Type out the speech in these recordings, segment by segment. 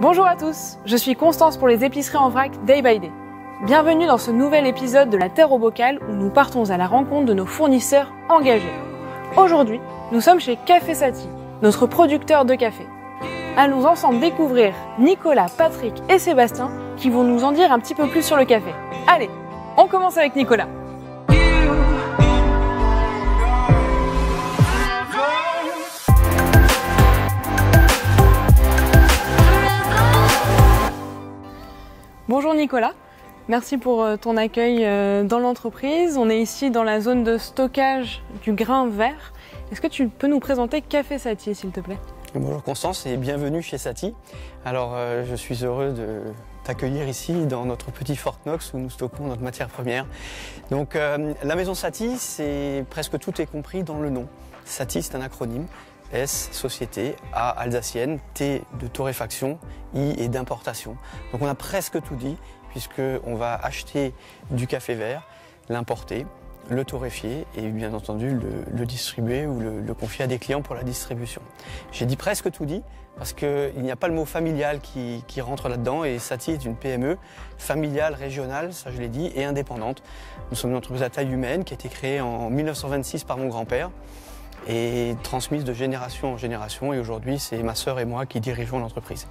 Bonjour à tous, je suis Constance pour les épiceries en vrac Day by Day. Bienvenue dans ce nouvel épisode de la Terre au bocal où nous partons à la rencontre de nos fournisseurs engagés. Aujourd'hui, nous sommes chez Café Saty, notre producteur de café. Allons ensemble découvrir Nicolas, Patrick et Sébastien qui vont nous en dire un petit peu plus sur le café. Allez, on commence avec Nicolas. Bonjour Nicolas, merci pour ton accueil dans l'entreprise. On est ici dans la zone de stockage du grain vert. Est-ce que tu peux nous présenter Café Saty, s'il te plaît? Bonjour Constance et bienvenue chez Saty. Alors je suis heureux de t'accueillir ici dans notre petit Fort Knox où nous stockons notre matière première. Donc la maison Saty, c'est presque tout est compris dans le nom. Saty, c'est un acronyme. S, société, A, alsacienne, T de torréfaction, I et d'importation. Donc on a presque tout dit puisqu'on va acheter du café vert, l'importer, le torréfier et bien entendu le distribuer ou le confier à des clients pour la distribution. J'ai dit presque tout dit parce qu'il n'y a pas le mot familial qui rentre là-dedans et Saty est une PME familiale, régionale, ça je l'ai dit, et indépendante. Nous sommes une entreprise à taille humaine qui a été créée en 1926 par mon grand-père et transmise de génération en génération et aujourd'hui c'est ma sœur et moi qui dirigeons l'entreprise.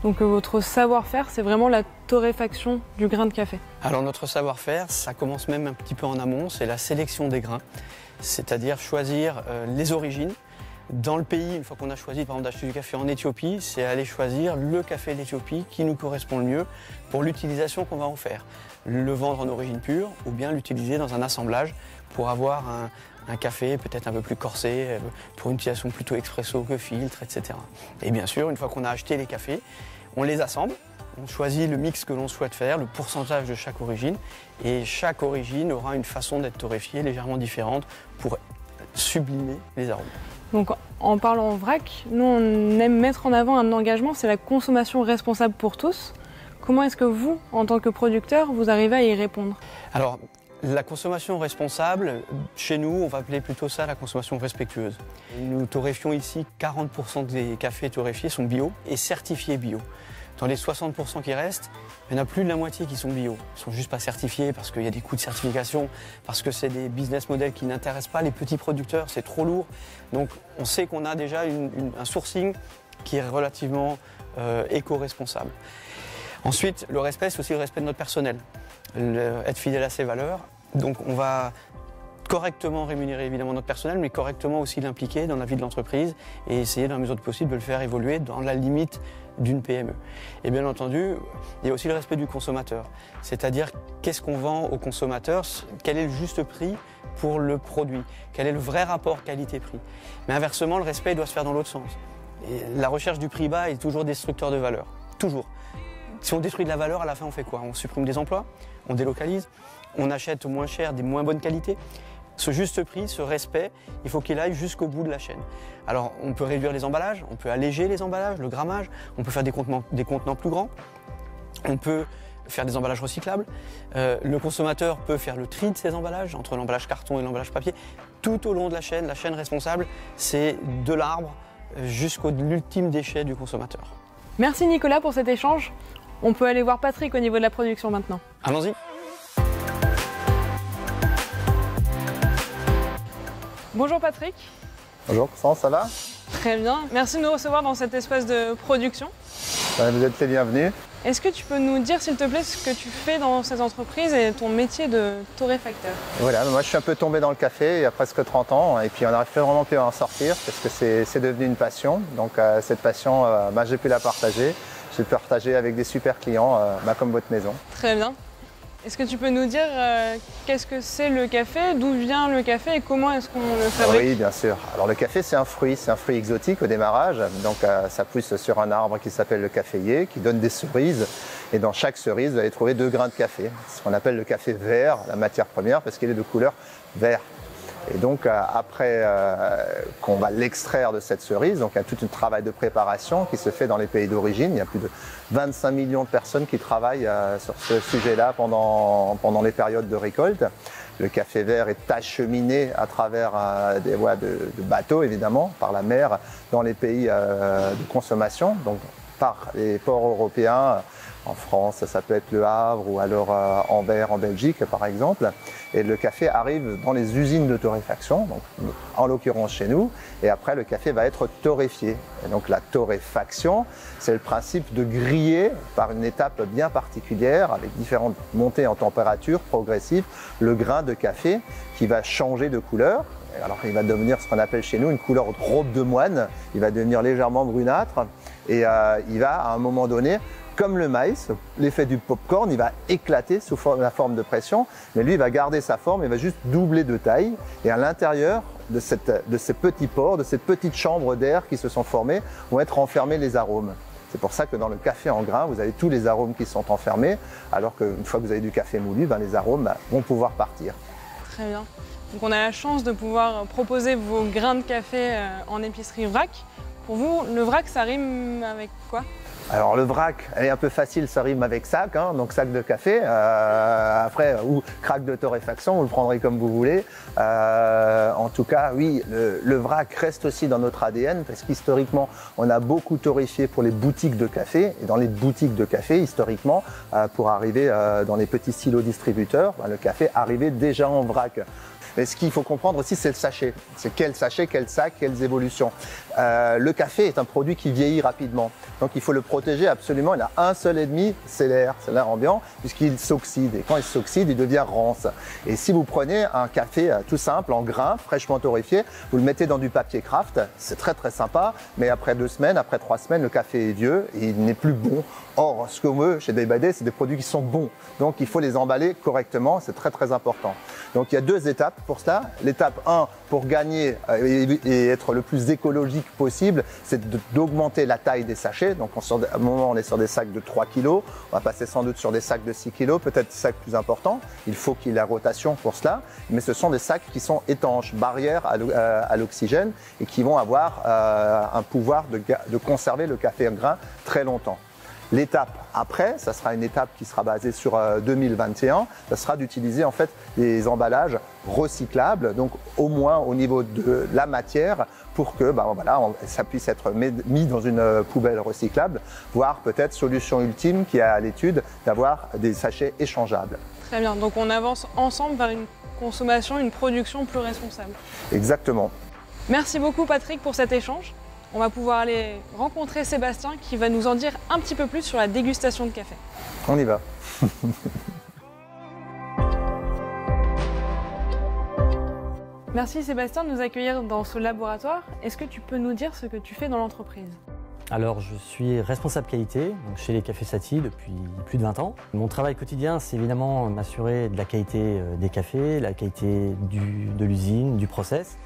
Donc votre savoir-faire, c'est vraiment la torréfaction du grain de café? Alors notre savoir-faire, ça commence même un petit peu en amont, c'est la sélection des grains, c'est-à-dire choisir les origines. Dans le pays, une fois qu'on a choisi par exemple d'acheter du café en Éthiopie, c'est aller choisir le café d'Éthiopie qui nous correspond le mieux pour l'utilisation qu'on va en faire. Le vendre en origine pure ou bien l'utiliser dans un assemblage pour avoir un café peut-être un peu plus corsé, pour une utilisation plutôt expresso que filtre, etc. Et bien sûr, une fois qu'on a acheté les cafés, on les assemble, on choisit le mix que l'on souhaite faire, le pourcentage de chaque origine, et chaque origine aura une façon d'être torréfiée légèrement différente pour sublimer les arômes. Donc en parlant vrac, nous on aime mettre en avant un engagement, c'est la consommation responsable pour tous. Comment est-ce que vous, en tant que producteur, vous arrivez à y répondre? Alors, la consommation responsable, chez nous, on va appeler plutôt ça la consommation respectueuse. Nous torréfions ici 40% des cafés torréfiés sont bio et certifiés bio. Dans les 60% qui restent, il y en a plus de la moitié qui sont bio. Ils ne sont juste pas certifiés parce qu'il y a des coûts de certification, parce que c'est des business models qui n'intéressent pas les petits producteurs, c'est trop lourd. Donc on sait qu'on a déjà un sourcing qui est relativement éco-responsable. Ensuite, le respect, c'est aussi le respect de notre personnel. Être fidèle à ses valeurs. Donc on va correctement rémunérer évidemment notre personnel, mais correctement aussi l'impliquer dans la vie de l'entreprise et essayer dans la mesure du possible de le faire évoluer dans la limite d'une PME. Et bien entendu, il y a aussi le respect du consommateur. C'est-à-dire qu'est-ce qu'on vend au consommateur, quel est le juste prix pour le produit, quel est le vrai rapport qualité-prix. Mais inversement, le respect doit se faire dans l'autre sens. Et la recherche du prix bas est toujours destructeur de valeur. Toujours. Si on détruit de la valeur, à la fin, on fait quoi? On supprime des emplois, on délocalise, on achète au moins cher des moins bonnes qualités. Ce juste prix, ce respect, il faut qu'il aille jusqu'au bout de la chaîne. Alors, on peut réduire les emballages, on peut alléger les emballages, le grammage, on peut faire des contenants plus grands, on peut faire des emballages recyclables. Le consommateur peut faire le tri de ses emballages, entre l'emballage carton et l'emballage papier. Tout au long de la chaîne responsable, c'est de l'arbre jusqu'à l'ultime déchet du consommateur. Merci Nicolas pour cet échange. On peut aller voir Patrick au niveau de la production maintenant. Allons-y. Bonjour Patrick. Bonjour Constance, ça va? Très bien, merci de nous recevoir dans cet espace de production. Vous êtes les bienvenus. Est-ce que tu peux nous dire s'il te plaît ce que tu fais dans cette entreprise et ton métier de torréfacteur? Voilà, moi je suis un peu tombé dans le café il y a presque 30 ans et puis on n'arrive vraiment plus à en sortir parce que c'est devenu une passion. Donc cette passion, j'ai pu la partager. J'ai pu partager avec des super clients comme votre maison. Très bien. Est-ce que tu peux nous dire qu'est-ce que c'est le café, d'où vient le café et comment est-ce qu'on le fabrique? Oui, bien sûr. Alors le café, c'est un fruit exotique au démarrage. Donc ça pousse sur un arbre qui s'appelle le caféier, qui donne des cerises. Et dans chaque cerise, vous allez trouver 2 grains de café. Ce qu'on appelle le café vert, la matière première, parce qu'il est de couleur vert. Et donc après qu'on va l'extraire de cette cerise, donc il y a tout un travail de préparation qui se fait dans les pays d'origine. Il y a plus de 25 millions de personnes qui travaillent sur ce sujet-là pendant les périodes de récolte. Le café vert est acheminé à travers des voies de bateaux, évidemment, par la mer, dans les pays de consommation. Donc par les ports européens. En France, ça peut être Le Havre ou alors Anvers en Belgique par exemple. Et le café arrive dans les usines de torréfaction, donc en l'occurrence chez nous, et après le café va être torréfié. Et donc la torréfaction, c'est le principe de griller par une étape bien particulière avec différentes montées en température progressives le grain de café qui va changer de couleur. Alors il va devenir ce qu'on appelle chez nous une couleur de robe de moine, il va devenir légèrement brunâtre et il va à un moment donné, comme le maïs, l'effet du popcorn, il va éclater sous la forme de pression, mais lui il va garder sa forme, il va juste doubler de taille et à l'intérieur de ces petits pores, de ces petites chambres d'air qui se sont formées, vont être enfermés les arômes. C'est pour ça que dans le café en grains, vous avez tous les arômes qui sont enfermés, alors qu'une fois que vous avez du café moulu, les arômes vont pouvoir partir. Très bien. Donc on a la chance de pouvoir proposer vos grains de café en épicerie vrac. Pour vous, le vrac, ça rime avec quoi ? Alors le vrac, elle est un peu facile, ça rime avec sac, hein, donc sac de café. Après, ou crack de torréfaction, vous le prendrez comme vous voulez. En tout cas, oui, le vrac reste aussi dans notre ADN parce qu'historiquement, on a beaucoup torréfié pour les boutiques de café. Et dans les boutiques de café, historiquement, pour arriver dans les petits silos distributeurs, le café arrivait déjà en vrac. Mais ce qu'il faut comprendre aussi, c'est le sachet. C'est quel sachet, quel sac, quelles évolutions. Le café est un produit qui vieillit rapidement. Donc il faut le protéger absolument. Il a un seul ennemi, c'est l'air ambiant, puisqu'il s'oxyde. Et quand il s'oxyde, il devient rance. Et si vous prenez un café tout simple, en grains, fraîchement torréfié, vous le mettez dans du papier craft, c'est très très sympa, mais après 2 semaines, après 3 semaines, le café est vieux et il n'est plus bon. Or, ce qu'on veut chez Day by Day, c'est des produits qui sont bons. Donc il faut les emballer correctement, c'est très très important. Donc il y a 2 étapes pour cela. L'étape 1, pour gagner et être le plus écologique possible, c'est d'augmenter la taille des sachets. Donc à un moment, on est sur des sacs de 3 kg, on va passer sans doute sur des sacs de 6 kg, peut-être des sacs plus importants. Il faut qu'il y ait la rotation pour cela, mais ce sont des sacs qui sont étanches, barrières à l'oxygène et qui vont avoir un pouvoir de conserver le café en grain très longtemps. L'étape après, ça sera une étape qui sera basée sur 2021, ça sera d'utiliser en fait des emballages recyclables, donc au moins au niveau de la matière pour que ça puisse être mis dans une poubelle recyclable, voire peut-être solution ultime qui est à l'étude d'avoir des sachets échangeables. Très bien, donc on avance ensemble vers une consommation, une production plus responsable. Exactement. Merci beaucoup Patrick pour cet échange. On va pouvoir aller rencontrer Sébastien qui va nous en dire un petit peu plus sur la dégustation de café. On y va. Merci Sébastien de nous accueillir dans ce laboratoire. Est-ce que tu peux nous dire ce que tu fais dans l'entreprise ? Alors, je suis responsable qualité donc chez les Cafés Saty depuis plus de 20 ans. Mon travail quotidien, c'est évidemment m'assurer de la qualité des cafés, la qualité de l'usine, du process.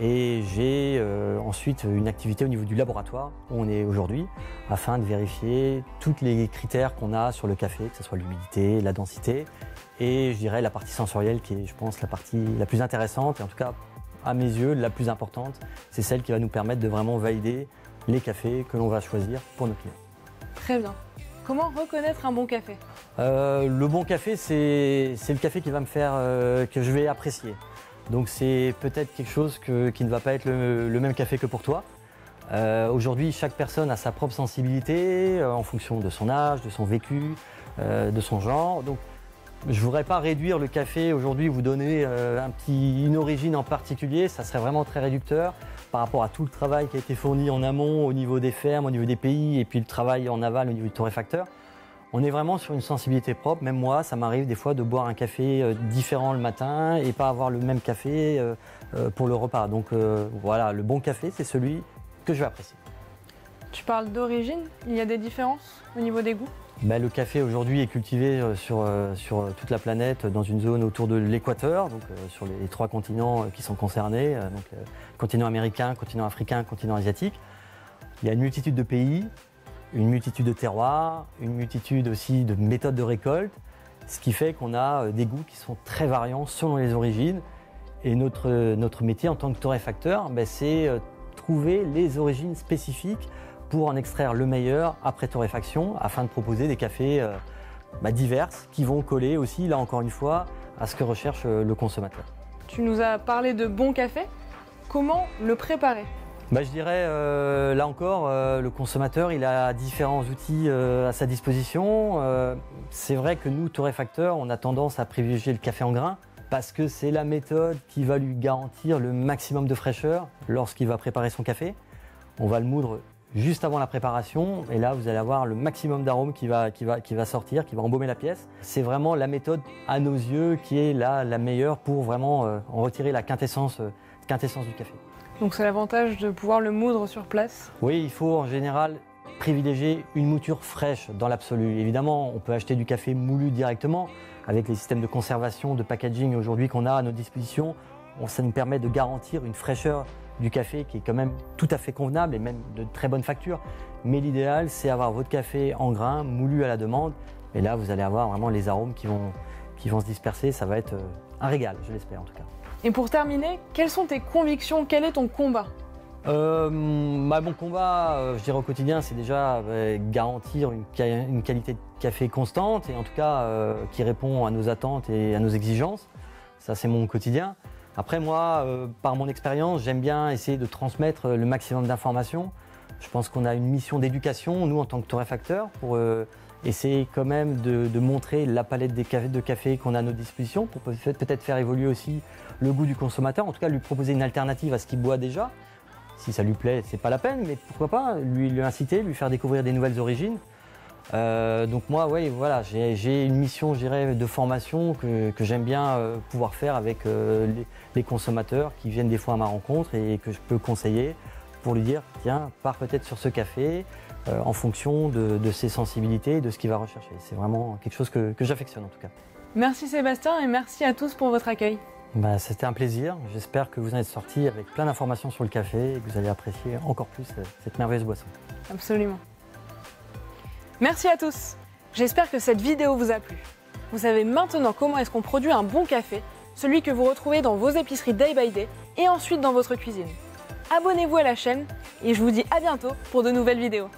Et j'ai ensuite une activité au niveau du laboratoire où on est aujourd'hui afin de vérifier tous les critères qu'on a sur le café, que ce soit l'humidité, la densité et je dirais la partie sensorielle qui est, je pense, la partie la plus intéressante et en tout cas à mes yeux la plus importante. C'est celle qui va nous permettre de vraiment valider les cafés que l'on va choisir pour nos clients. Très bien. Comment reconnaître un bon café ? Le bon café, c'est le café qui va me faire que je vais apprécier. Donc c'est peut-être quelque chose qui ne va pas être le même café que pour toi. Aujourd'hui, chaque personne a sa propre sensibilité en fonction de son âge, de son vécu, de son genre. Donc je ne voudrais pas réduire le café aujourd'hui, vous donner une origine en particulier, ça serait vraiment très réducteur par rapport à tout le travail qui a été fourni en amont au niveau des fermes, au niveau des pays et puis le travail en aval au niveau du torréfacteur. On est vraiment sur une sensibilité propre. Même moi, ça m'arrive des fois de boire un café différent le matin et pas avoir le même café pour le repas. Donc voilà, le bon café, c'est celui que je vais apprécier. Tu parles d'origine, il y a des différences au niveau des goûts ? Le café aujourd'hui est cultivé sur toute la planète dans une zone autour de l'équateur, donc sur les 3 continents qui sont concernés, donc continent américain, continent africain, continent asiatique. Il y a une multitude de pays, une multitude de terroirs, une multitude aussi de méthodes de récolte, ce qui fait qu'on a des goûts qui sont très variants selon les origines. Et notre métier en tant que torréfacteur, c'est trouver les origines spécifiques pour en extraire le meilleur après torréfaction afin de proposer des cafés divers qui vont coller aussi, là encore une fois, à ce que recherche le consommateur. Tu nous as parlé de bon café. Comment le préparer ? Je dirais, là encore, le consommateur, il a différents outils à sa disposition. C'est vrai que nous, torréfacteurs, on a tendance à privilégier le café en grains parce que c'est la méthode qui va lui garantir le maximum de fraîcheur lorsqu'il va préparer son café. On va le moudre juste avant la préparation et là, vous allez avoir le maximum d'arômes qui va sortir, qui va embaumer la pièce. C'est vraiment la méthode, à nos yeux, qui est la meilleure pour vraiment en retirer la quintessence du café. Donc c'est l'avantage de pouvoir le moudre sur place. Oui, il faut en général privilégier une mouture fraîche dans l'absolu. Évidemment, on peut acheter du café moulu directement avec les systèmes de conservation, de packaging aujourd'hui qu'on a à notre disposition. Ça nous permet de garantir une fraîcheur du café qui est quand même tout à fait convenable et même de très bonne facture. Mais l'idéal, c'est avoir votre café en grains, moulu à la demande. Et là, vous allez avoir vraiment les arômes qui vont se disperser. Ça va être un régal, je l'espère en tout cas. Et pour terminer, quelles sont tes convictions? Quel est ton combat? Mon combat, je dirais au quotidien, c'est déjà garantir une qualité de café constante et en tout cas qui répond à nos attentes et à nos exigences. Ça, c'est mon quotidien. Après, moi, par mon expérience, j'aime bien essayer de transmettre le maximum d'informations. Je pense qu'on a une mission d'éducation, nous, en tant que torréfacteurs, pour essayer quand même de montrer la palette de café qu'on a à notre disposition, pour peut-être faire évoluer aussi le goût du consommateur, en tout cas lui proposer une alternative à ce qu'il boit déjà. Si ça lui plaît, c'est pas la peine, mais pourquoi pas lui inciter, lui faire découvrir des nouvelles origines. Donc moi, oui, voilà, j'ai une mission, je dirais, de formation que j'aime bien pouvoir faire avec les consommateurs qui viennent des fois à ma rencontre et que je peux conseiller pour lui dire, tiens, pars peut-être sur ce café en fonction de ses sensibilités, de ce qu'il va rechercher. C'est vraiment quelque chose que j'affectionne en tout cas. Merci Sébastien et merci à tous pour votre accueil. C'était un plaisir. J'espère que vous en êtes sortis avec plein d'informations sur le café et que vous allez apprécier encore plus cette merveilleuse boisson. Absolument. Merci à tous. J'espère que cette vidéo vous a plu. Vous savez maintenant comment est-ce qu'on produit un bon café, celui que vous retrouvez dans vos épiceries Day by Day et ensuite dans votre cuisine. Abonnez-vous à la chaîne et je vous dis à bientôt pour de nouvelles vidéos.